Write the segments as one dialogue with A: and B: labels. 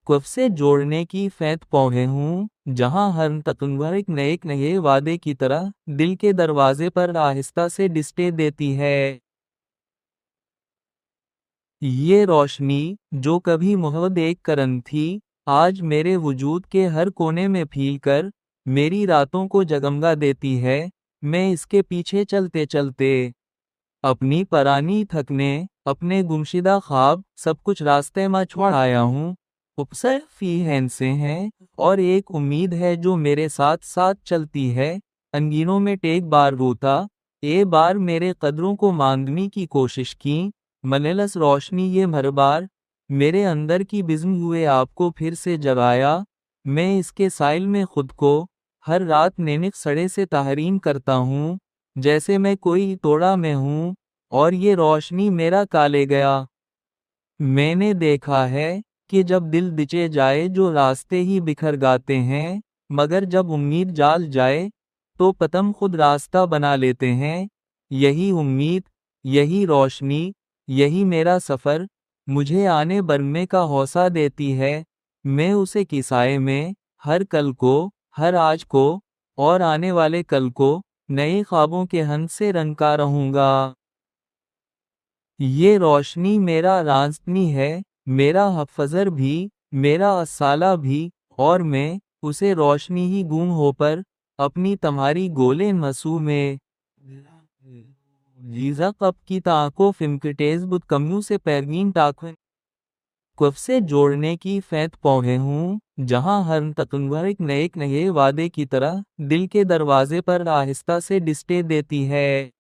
A: कब से जोड़ने की फैत पौधे हूँ, जहाँ हर तकंवर एक नए वादे की तरह दिल के दरवाजे पर आहिस्ता से डिस्टे देती है। ये रोशनी जो कभी मोहब्बत एक करन थी, आज मेरे वजूद के हर कोने में फील कर मेरी रातों को जगमगा देती है। मैं इसके पीछे चलते चलते अपनी परानी थकने, अपने गुमशुदा ख्वाब, सब कुछ रास्ते में छोड़ आया हूँ। उपसर फी हैंसे हैं और एक उम्मीद है जो मेरे साथ साथ चलती है। अंगीनों में टेक बार रोता, ए बार मेरे कदरों को मांगने की कोशिश की। मलेलस रोशनी ये हर बार मेरे अंदर की बिज़्म हुए आपको फिर से जगाया। मैं इसके साइल में खुद को हर रात नैनिक सड़े से तहरीन करता हूँ, जैसे मैं कोई तोड़ा में हूँ और ये रोशनी मेरा काले गया। मैंने देखा है कि जब दिल दिचे जाए जो रास्ते ही बिखर गाते हैं, मगर जब उम्मीद जाल जाए तो पतंग खुद रास्ता बना लेते हैं। यही उम्मीद, यही रोशनी, यही मेरा सफ़र मुझे आने बनने का हौसला देती है। मैं उसे किसाए में हर कल को, हर आज को और आने वाले कल को नए ख्वाबों के हंस से रंगा रहूँगा। ये रोशनी मेरा राज़नी है, मेरा हफ़ज़र भी, मेरा असाला भी, और मैं उसे रोशनी ही गुम हो पर अपनी तुम्हारी गोले मसू में जीजा कब की ताको फिमकटेज बुत कम्यू से पैरगीन टाकन कब से जोड़ने की फैत पौधे हूँ, जहाँ हर तकंवर एक नए वादे की तरह दिल के दरवाजे पर आहिस्ता से डिस्टे देती है।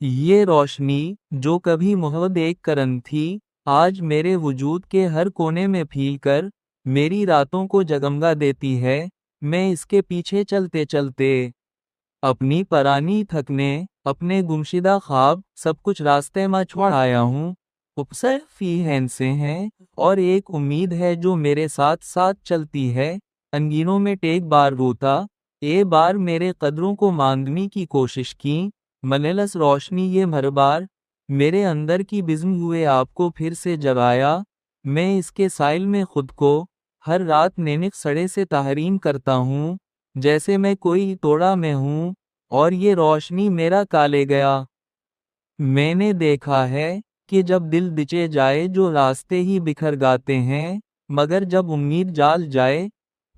A: ये रोशनी जो कभी मोहब्बत एक करन थी, आज मेरे वजूद के हर कोने में फील कर मेरी रातों को जगमगा देती है। मैं इसके पीछे चलते चलते अपनी परानी थकने, अपने गुमशुदा ख्वाब, सब कुछ रास्ते में छोड़ आया हूँ। उपसर फी हैंसे हैं और एक उम्मीद है जो मेरे साथ साथ चलती है। अंगीनों में टेक बार रोता, ए बार मेरे कदरों को मांगने की कोशिश की। मलेलस रोशनी ये हर बार मेरे अंदर की बिज़्म हुए आपको फिर से जगाया। मैं इसके साइल में खुद को हर रात नैनिक सड़े से तहरीन करता हूँ, जैसे मैं कोई तोड़ा में हूँ और ये रोशनी मेरा काले गया। मैंने देखा है कि जब दिल दिचे जाए जो रास्ते ही बिखर गाते हैं, मगर जब उम्मीद जाल जाए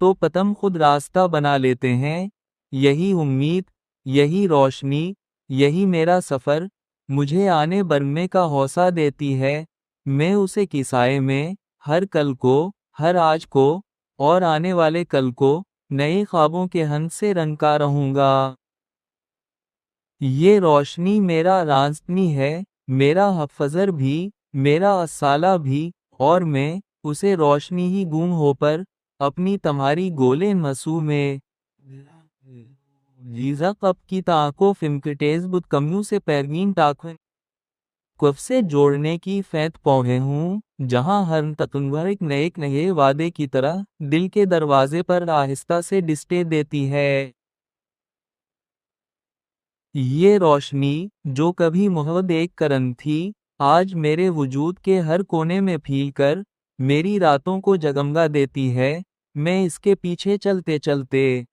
A: तो पतंग खुद रास्ता बना लेते हैं। यही उम्मीद, यही रोशनी, यही मेरा सफ़र मुझे आने बनने का हौसला देती है। मैं उसे किसाए में हर कल को, हर आज को और आने वाले कल को नए ख्वाबों के हंस से रंगा रहूँगा। ये रोशनी मेरा राज़नी है, मेरा हफ़ज़र भी, मेरा असाला भी, और मैं उसे रोशनी ही गुम हो पर अपनी तुम्हारी गोले मसू में जीजा कब की ताको फिमकटेज बुत कम्यू से पैरगीन टाकन कब से जोड़ने की फैत पौधे हूँ, जहाँ हर तकंवर एक नए वादे की तरह दिल के दरवाजे पर आहिस्ता से डिस्टे देती है। ये रोशनी जो कभी मोहब्बत एक करन थी, आज मेरे वजूद के हर कोने में फील कर मेरी रातों को जगमगा देती है। मैं इसके पीछे चलते चलते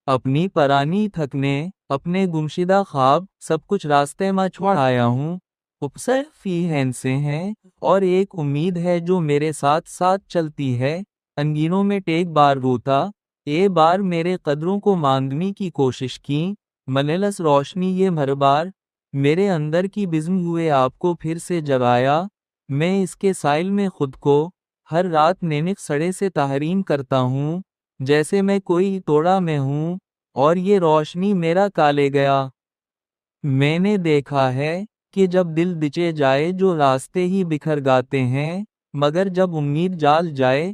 A: अपनी परानी थकने, अपने गुमशुदा ख्वाब, सब कुछ रास्ते में छोड़ आया हूँ। उपसर फी हैंसे हैं और एक उम्मीद है जो मेरे साथ साथ चलती है। अंगीनों में टेक बार रोता, ए बार मेरे कदरों को मांगने की कोशिश की। मलेलस रोशनी ये हर बार मेरे अंदर की बिज़्म हुए आपको फिर से जगाया। मैं इसके साइल में खुद को हर रात नैनिक सड़े से तहरीन करता हूँ, जैसे मैं कोई तोड़ा में हूँ और ये रोशनी मेरा काले गया। मैंने देखा है कि जब दिल दिचे जाए जो रास्ते ही बिखर गाते हैं, मगर जब उम्मीद जाल जाए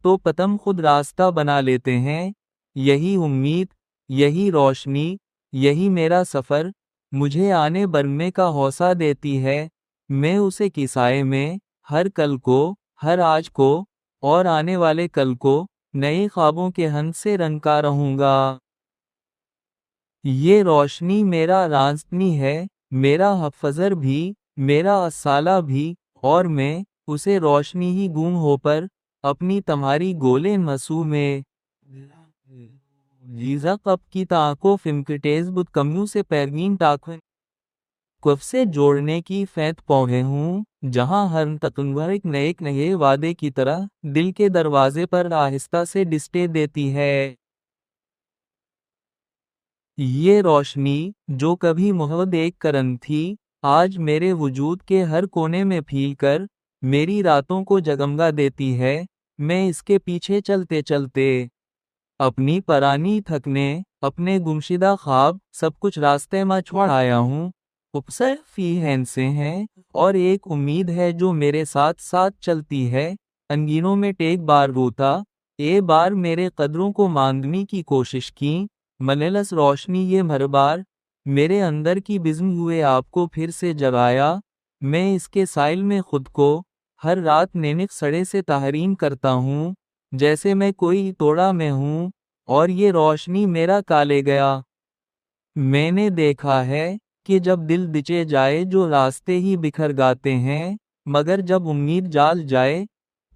A: तो पतंग खुद रास्ता बना लेते हैं। यही उम्मीद, यही रोशनी, यही मेरा सफ़र मुझे आने बनने का हौसला देती है। मैं उसे किसाए में हर कल को, हर आज को और आने वाले कल को नए ख्वाबों के हंस से रंगा रहूँगा। ये रोशनी मेरा राज़नी है, मेरा हफ़ज़र भी, मेरा असाला भी, और मैं उसे रोशनी ही गुम हो पर अपनी तुम्हारी गोले मसू में जीजा कब की ताको फिमकटेज बुत कम्यू से पैरवीन टाखन कब से जोड़ने की फैत पौधे हूँ जहाँ हर तकनवर एक नए वादे की तरह दिल के दरवाजे पर आहिस्ता से डिस्टे देती है। ये रोशनी जो कभी मोहब्बत एक करन थी आज मेरे वजूद के हर कोने में फील कर मेरी रातों को जगमगा देती है। मैं इसके पीछे चलते चलते अपनी परानी थकने अपने गुमशुदा ख्वाब सब कुछ रास्ते में छोड़ आया हूँ। उपसर फी हैन से हैं और एक उम्मीद है जो मेरे साथ साथ चलती है। अंगीनों में टेक बार रोता ए बार मेरे कदरों को मांगने की कोशिश की मलेलस रोशनी ये हर बार मेरे अंदर की बिज़्म हुए आपको फिर से जगाया। मैं इसके साइल में खुद को हर रात नैनिक सड़े से तहरीन करता हूँ जैसे मैं कोई तोड़ा में हूँ और ये रोशनी मेरा काले गया। मैंने देखा है कि जब दिल दिचे जाए जो रास्ते ही बिखर गाते हैं मगर जब उम्मीद जाल जाए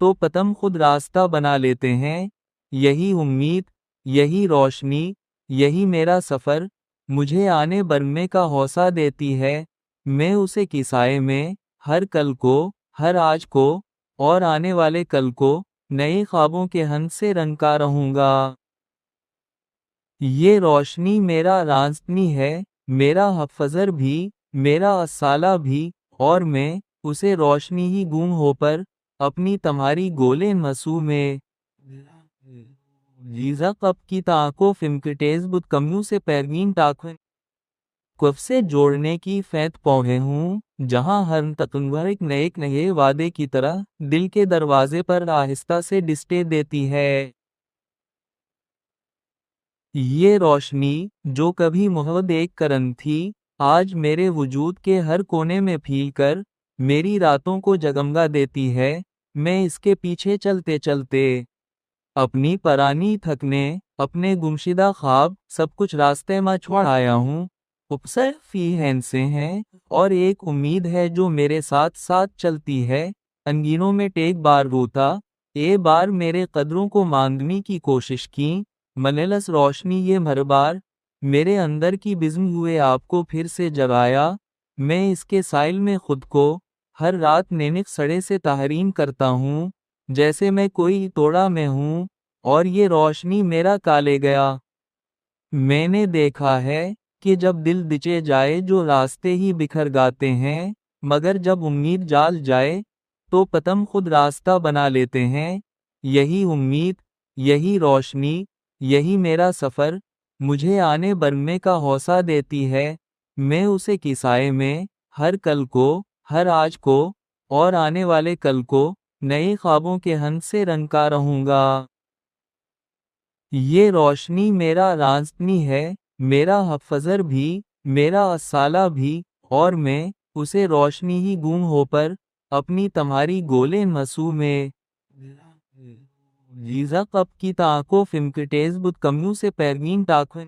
A: तो पतम खुद रास्ता बना लेते हैं। यही उम्मीद यही रोशनी यही मेरा सफ़र मुझे आने बढ़ने का हौसला देती है। मैं उसे किसाए में हर कल को हर आज को और आने वाले कल को नए ख्वाबों के हंस से रंगा रहूँगा। ये रोशनी मेरा राज़नी है मेरा हफ़ज़र भी मेरा असाला भी और मैं उसे रोशनी ही गुम हो पर अपनी तुम्हारी गोले मसू में जीजा कब की ताको फिमकटेज बुत कम्यू से पैरवीन टाखन कब से जोड़ने की फैत पौधे हूँ जहाँ हर तकनवर एक नए वादे की तरह दिल के दरवाजे पर आहिस्ता से डिस्टे देती है। ये रोशनी जो कभी मोहब्बत एक करन थी आज मेरे वजूद के हर कोने में फील कर मेरी रातों को जगमगा देती है। मैं इसके पीछे चलते चलते अपनी परानी थकने अपने गुमशुदा ख्वाब सब कुछ रास्ते में छोड़ आया हूँ। उपसर फी हैन से हैं और एक उम्मीद है जो मेरे साथ साथ चलती है। अंगीनों में टेक बार रोता ए बार मेरे कदरों को मांगने की कोशिश की मलेलस रोशनी ये हर बार मेरे अंदर की बिज़्म हुए आपको फिर से जगाया। मैं इसके साइल में खुद को हर रात नैनिक सड़े से तहरीन करता हूँ जैसे मैं कोई तोड़ा में हूँ और ये रोशनी मेरा काले गया। मैंने देखा है कि जब दिल दिचे जाए जो रास्ते ही बिखर गाते हैं मगर जब उम्मीद जाल जाए तो पतम खुद रास्ता बना लेते हैं। यही उम्मीद यही रोशनी यही मेरा सफ़र मुझे आने बढ़ने का हौसला देती है। मैं उसे किसाए में हर कल को हर आज को और आने वाले कल को नए ख्वाबों के हंस से रंगा रहूँगा। ये रोशनी मेरा राज़नी है मेरा हफ़ज़र भी मेरा असाला भी और मैं उसे रोशनी ही गुम हो पर अपनी तुम्हारी गोले मसू में जीजा कब की ताको फिमकटेज बुत कम्यू से पैरवीन टाखन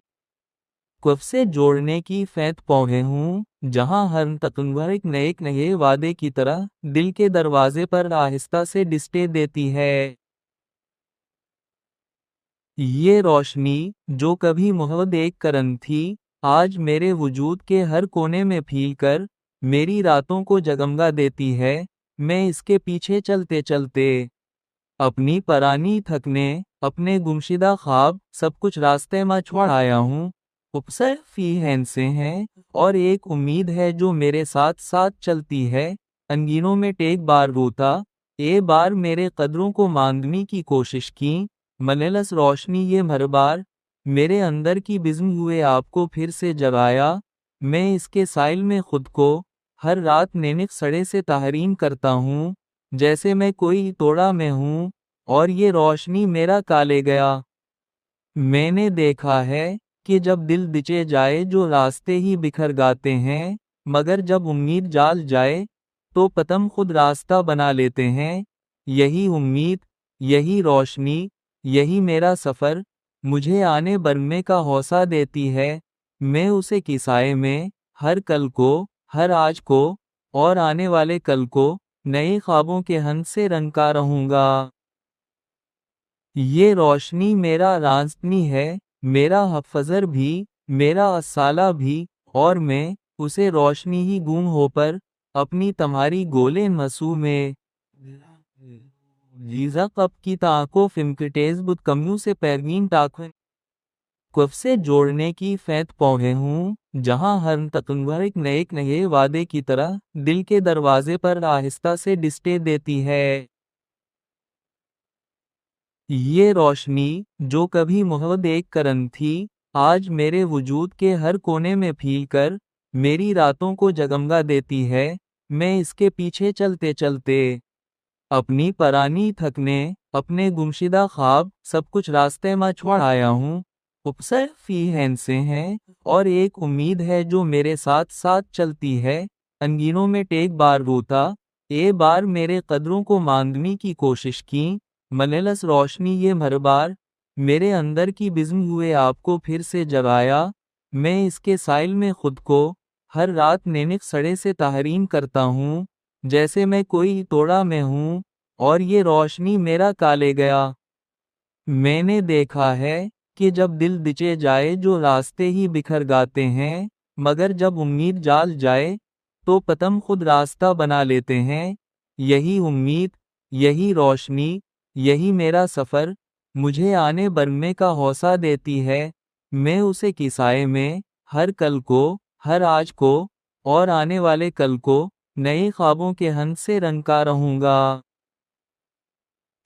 A: कब से जोड़ने की फैत पौधे हूँ जहाँ हर तकनवर एक नए वादे की तरह दिल के दरवाजे पर आहिस्ता से डिस्टे देती है। ये रोशनी जो कभी मोहब्बत एक करन थी आज मेरे वजूद के हर कोने में फील कर मेरी रातों को जगमगा देती है। मैं इसके पीछे चलते चलते अपनी परानी थकने अपने गुमशुदा ख्वाब सब कुछ रास्ते में छोड़ आया हूँ। उपसर फी हैन से हैं और एक उम्मीद है जो मेरे साथ साथ चलती है। अंगीनों में टेक बार रोता ए बार मेरे कदरों को मांगने की कोशिश की मलेलस रोशनी ये हर बार मेरे अंदर की बिज़्म हुए आपको फिर से जगाया। मैं इसके साइल में खुद को हर रात नैनिक सड़े से तहरीन करता हूँ जैसे मैं कोई तोड़ा में हूँ और ये रोशनी मेरा काले गया। मैंने देखा है कि जब दिल दिचे जाए जो रास्ते ही बिखर गाते हैं मगर जब उम्मीद जाल जाए तो पतम खुद रास्ता बना लेते हैं। यही उम्मीद यही रोशनी यही मेरा सफ़र मुझे आने बढ़ने का हौसला देती है। मैं उसे किसाए में हर कल को हर आज को और आने वाले कल को नए ख्वाबों के हंस से रंगा रहूंगा। ये रोशनी मेरा राज़नी है, मेरा हफ़ज़र भी, मेरा असाला भी, और मैं उसे रोशनी ही गुम हो पर अपनी तुम्हारी गोले मसू में जीजा कब की ताको फिमकटेज बुत कम्यू से पैरवीन टाकन कब से जोड़ने की फैत पौधे हूँ, जहाँ हर तकंवर एक नए वादे की तरह दिल के दरवाजे पर आहिस्ता से डिस्टे देती है। ये रोशनी जो कभी मोहब्बत एक करन थी, आज मेरे वजूद के हर कोने में फील कर मेरी रातों को जगमगा देती है। मैं इसके पीछे चलते चलते अपनी परानी थकने, अपने गुमशुदा ख्वाब सब कुछ रास्ते में छोड़ आया हूँ। उपसर फी हैंसे हैं और एक उम्मीद है जो मेरे साथ साथ चलती है। अंगीनों में टेक बार रोता, ए बार मेरे कदरों को मांगने की कोशिश की। मलेलस रोशनी ये हर बार मेरे अंदर की बिज़्म हुए आपको फिर से जगाया। मैं इसके साइल में खुद को हर रात नैनिक सड़े से तहरीन करता हूँ, जैसे मैं कोई तोड़ा में हूँ और ये रोशनी मेरा काले गया। मैंने देखा है कि जब दिल दिचे जाए जो रास्ते ही बिखर गाते हैं, मगर जब उम्मीद जाल जाए तो पतंग खुद रास्ता बना लेते हैं। यही उम्मीद, यही रोशनी, यही मेरा सफ़र मुझे आने बनने का हौसला देती है। मैं उसे किसाए में हर कल को, हर आज को और आने वाले कल को नए ख्वाबों के हंस से रंगा रहूंगा।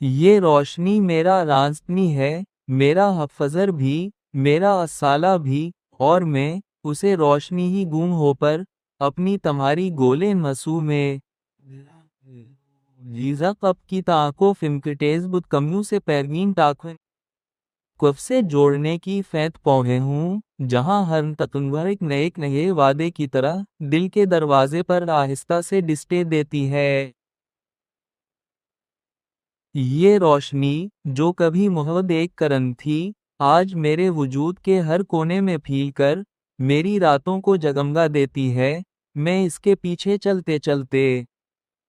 A: ये रोशनी मेरा राज़नी है, मेरा हफ़ज़र भी, मेरा असाला भी, और मैं उसे रोशनी ही गुम हो पर अपनी तुम्हारी गोले मसू में जीजा कब की ताको फिमकटेज बुत कम्यू से पैरवीन टाकन कब से जोड़ने की फैत पौधे हूँ, जहाँ हर तकंवर एक नए वादे की तरह दिल के दरवाजे पर आहिस्ता से डिस्टे देती है। ये रोशनी जो कभी मोहब्बत एक करन थी, आज मेरे वजूद के हर कोने में फील कर मेरी रातों को जगमगा देती है। मैं इसके पीछे चलते चलते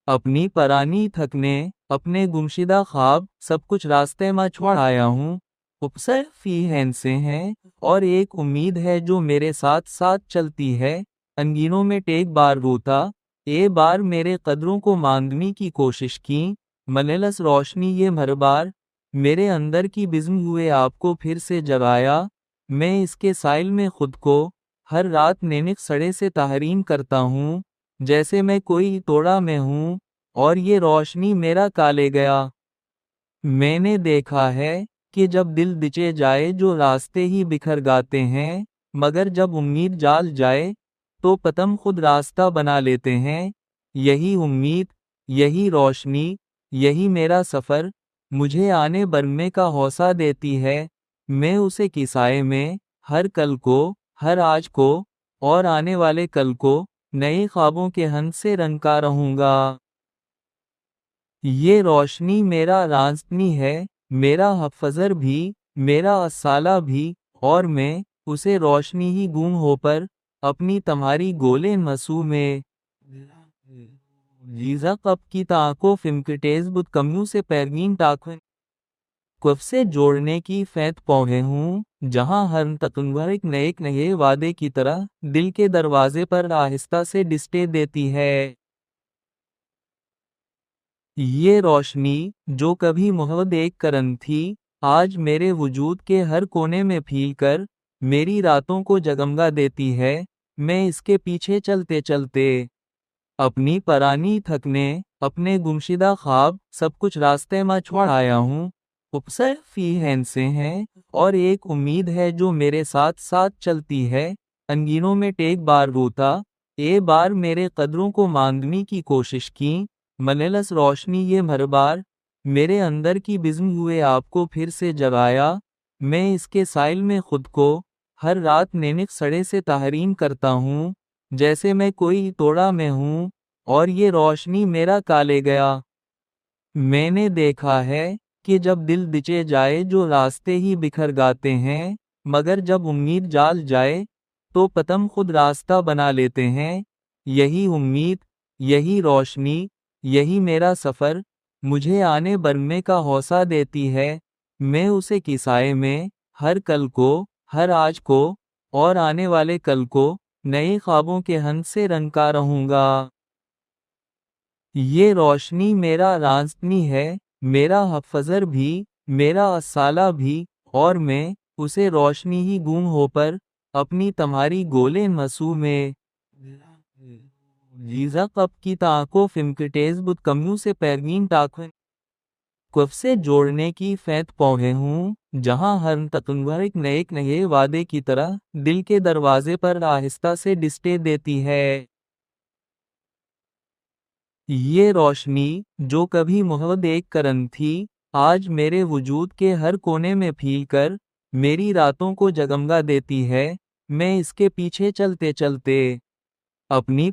A: अपनी परानी थकने, अपने गुमशुदा ख्वाब सब कुछ रास्ते में छोड़ आया हूँ। उपसर फी हैंसे हैं और एक उम्मीद है जो मेरे साथ साथ चलती है। अंगीनों में टेक बार रोता, ए बार मेरे कदरों को मांगने की कोशिश की। मलेलस रोशनी ये हर बार मेरे अंदर की बिज़्म हुए आपको फिर से जगाया। मैं इसके साइल में खुद को हर रात नैनिक सड़े से तहरीन करता हूँ, जैसे मैं कोई तोड़ा में हूँ और ये रोशनी मेरा काले गया। मैंने देखा है कि जब दिल दिचे जाए जो रास्ते ही बिखर गाते हैं, मगर जब उम्मीद जाल जाए तो पतंग खुद रास्ता बना लेते हैं। यही उम्मीद, यही रोशनी, यही मेरा सफ़र मुझे आने बनने का हौसला देती है। मैं उसे किसाए में हर कल को, हर आज को और आने वाले कल को नए ख्वाबों के हंस से रंगा रहूंगा। ये रोशनी मेरा राज़नी है, मेरा हफ़ज़र भी, मेरा असाला भी, और मैं उसे रोशनी ही गुम हो पर अपनी तुम्हारी गोले मसू में जीजा कब की ताको फिमकटेज बुत कम्यू से पैरवीन टाकन कब से जोड़ने की फैत पौधे हूँ, जहाँ हर तकंवर एक नए वादे की तरह दिल के दरवाजे पर आहिस्ता से डिस्टे देती है। ये रोशनी जो कभी मोहब्बत एक करन थी, आज मेरे वजूद के हर कोने में फील कर मेरी रातों को जगमगा देती है। मैं इसके पीछे चलते चलते अपनी परानी थकने, अपने गुमशुदा ख्वाब सब कुछ रास्ते में छोड़ आया हूँ। उपसर फी हैंसे हैं और एक उम्मीद है जो मेरे साथ साथ चलती है। अंगीनों में टेक बार रोता, ए बार मेरे कदरों को मांगने की कोशिश की। मलेलस रोशनी ये हर बार मेरे अंदर की बिज़्म हुए आपको फिर से जगाया। मैं इसके साइल में खुद को हर रात नैनिक सड़े से तहरीन करता हूँ, जैसे मैं कोई तोड़ा में हूँ और ये रोशनी मेरा काले गया। मैंने देखा है कि जब दिल दिचे जाए जो रास्ते ही बिखर गाते हैं, मगर जब उम्मीद जाल जाए तो पतंग खुद रास्ता बना लेते हैं। यही उम्मीद, यही रोशनी, यही मेरा सफ़र मुझे आने बढ़ने का हौसला देती है। मैं उसे किसाए में हर कल को, हर आज को और आने वाले कल को नए ख्वाबों के हंस से रंगा रहूंगा। ये रोशनी मेरा राज़नी है, मेरा हफ़्ज़र भी, मेरा असाला भी, और मैं उसे रोशनी ही गुम हो पर अपनी तुम्हारी गोले मसू में जीजा कब की ताको फिमकटेज बुत कम्यू से पैरवीन टाकन कब से जोड़ने की फैत पौधे हूँ, जहाँ हर तकंवर एक नए वादे की तरह दिल के दरवाजे पर आहिस्ता से डिस्टे देती है। ये रोशनी जो कभी मोहब्बत एक करन थी, आज मेरे वजूद के हर कोने में फील कर मेरी रातों को जगमगा देती है। मैं इसके पीछे चलते चलते अपनी